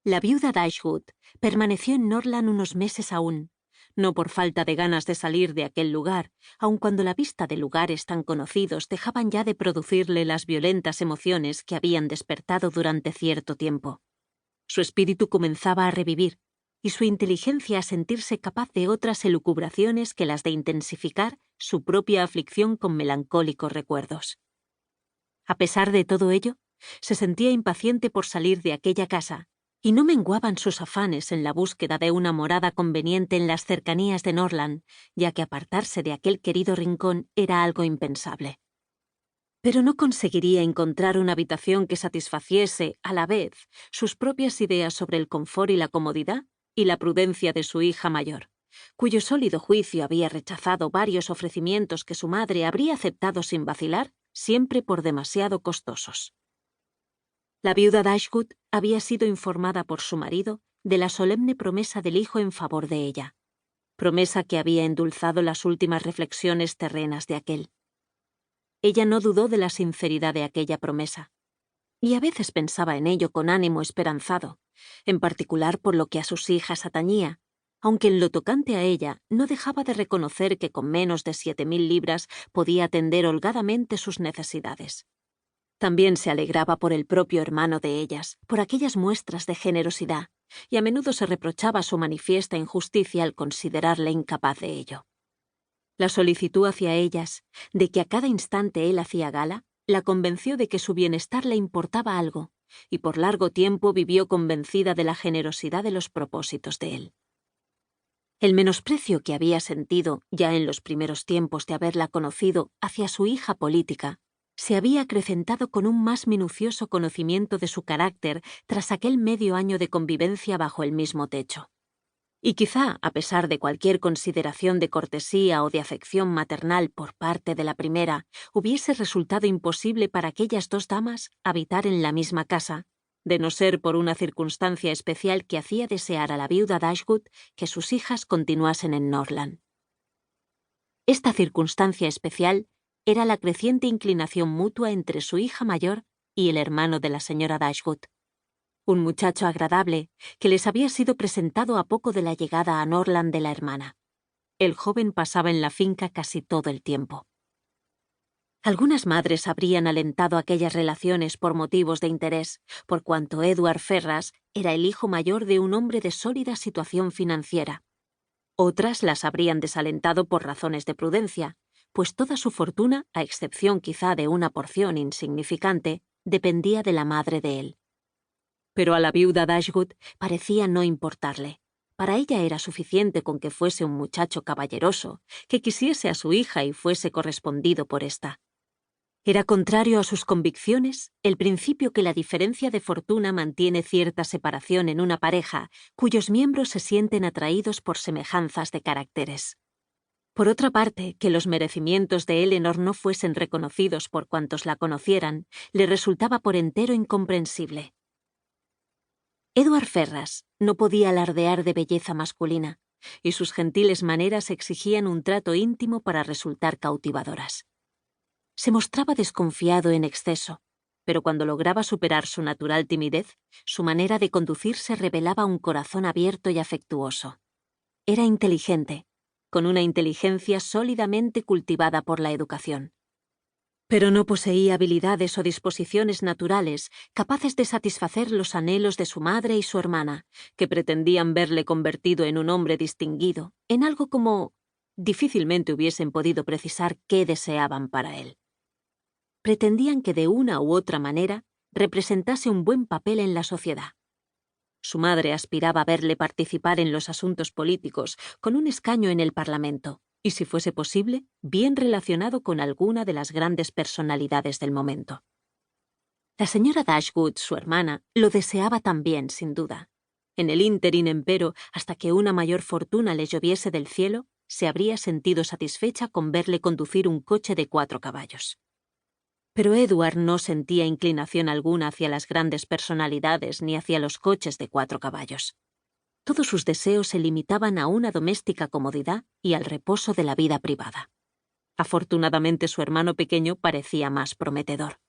La viuda Dashwood permaneció en Norland unos meses aún, no por falta de ganas de salir de aquel lugar, aun cuando la vista de lugares tan conocidos dejaban ya de producirle las violentas emociones que habían despertado durante cierto tiempo. Su espíritu comenzaba a revivir, y su inteligencia a sentirse capaz de otras elucubraciones que las de intensificar su propia aflicción con melancólicos recuerdos. A pesar de todo ello, se sentía impaciente por salir de aquella casa, y no menguaban sus afanes en la búsqueda de una morada conveniente en las cercanías de Norland, ya que apartarse de aquel querido rincón era algo impensable. Pero no conseguiría encontrar una habitación que satisfaciese, a la vez, sus propias ideas sobre el confort y la comodidad y la prudencia de su hija mayor, cuyo sólido juicio había rechazado varios ofrecimientos que su madre habría aceptado sin vacilar, siempre por demasiado costosos. La viuda Dashwood había sido informada por su marido de la solemne promesa del hijo en favor de ella, promesa que había endulzado las últimas reflexiones terrenas de aquel. Ella no dudó de la sinceridad de aquella promesa, y a veces pensaba en ello con ánimo esperanzado, en particular por lo que a sus hijas atañía, aunque en lo tocante a ella no dejaba de reconocer que con menos de 7.000 libras podía atender holgadamente sus necesidades. También se alegraba por el propio hermano de ellas, por aquellas muestras de generosidad, y a menudo se reprochaba su manifiesta injusticia al considerarle incapaz de ello. La solicitud hacia ellas, de que a cada instante él hacía gala, la convenció de que su bienestar le importaba algo, y por largo tiempo vivió convencida de la generosidad de los propósitos de él. El menosprecio que había sentido, ya en los primeros tiempos de haberla conocido, hacia su hija política, se había acrecentado con un más minucioso conocimiento de su carácter tras aquel medio año de convivencia bajo el mismo techo. Y quizá, a pesar de cualquier consideración de cortesía o de afección maternal por parte de la primera, hubiese resultado imposible para aquellas dos damas habitar en la misma casa, de no ser por una circunstancia especial que hacía desear a la viuda Dashwood que sus hijas continuasen en Norland. Esta circunstancia especial era la creciente inclinación mutua entre su hija mayor y el hermano de la señora Dashwood, un muchacho agradable que les había sido presentado a poco de la llegada a Norland de la hermana. El joven pasaba en la finca casi todo el tiempo. Algunas madres habrían alentado aquellas relaciones por motivos de interés, por cuanto Edward Ferrars era el hijo mayor de un hombre de sólida situación financiera. Otras las habrían desalentado por razones de prudencia, pues toda su fortuna, a excepción quizá de una porción insignificante, dependía de la madre de él. Pero a la viuda Dashwood parecía no importarle. Para ella era suficiente con que fuese un muchacho caballeroso, que quisiese a su hija y fuese correspondido por ésta. Era contrario a sus convicciones el principio que la diferencia de fortuna mantiene cierta separación en una pareja cuyos miembros se sienten atraídos por semejanzas de caracteres. Por otra parte, que los merecimientos de Eleanor no fuesen reconocidos por cuantos la conocieran, le resultaba por entero incomprensible. Edward Ferrars no podía alardear de belleza masculina, y sus gentiles maneras exigían un trato íntimo para resultar cautivadoras. Se mostraba desconfiado en exceso, pero cuando lograba superar su natural timidez, su manera de conducirse revelaba un corazón abierto y afectuoso. Era inteligente, con una inteligencia sólidamente cultivada por la educación. Pero no poseía habilidades o disposiciones naturales capaces de satisfacer los anhelos de su madre y su hermana, que pretendían verle convertido en un hombre distinguido, en algo como difícilmente hubiesen podido precisar qué deseaban para él. Pretendían que de una u otra manera representase un buen papel en la sociedad. Su madre aspiraba a verle participar en los asuntos políticos con un escaño en el Parlamento, y si fuese posible, bien relacionado con alguna de las grandes personalidades del momento. La señora Dashwood, su hermana, lo deseaba también, sin duda. En el ínterin, empero, hasta que una mayor fortuna le lloviese del cielo, se habría sentido satisfecha con verle conducir un coche de 4 caballos. Pero Edward no sentía inclinación alguna hacia las grandes personalidades ni hacia los coches de 4 caballos. Todos sus deseos se limitaban a una doméstica comodidad y al reposo de la vida privada. Afortunadamente su hermano pequeño parecía más prometedor.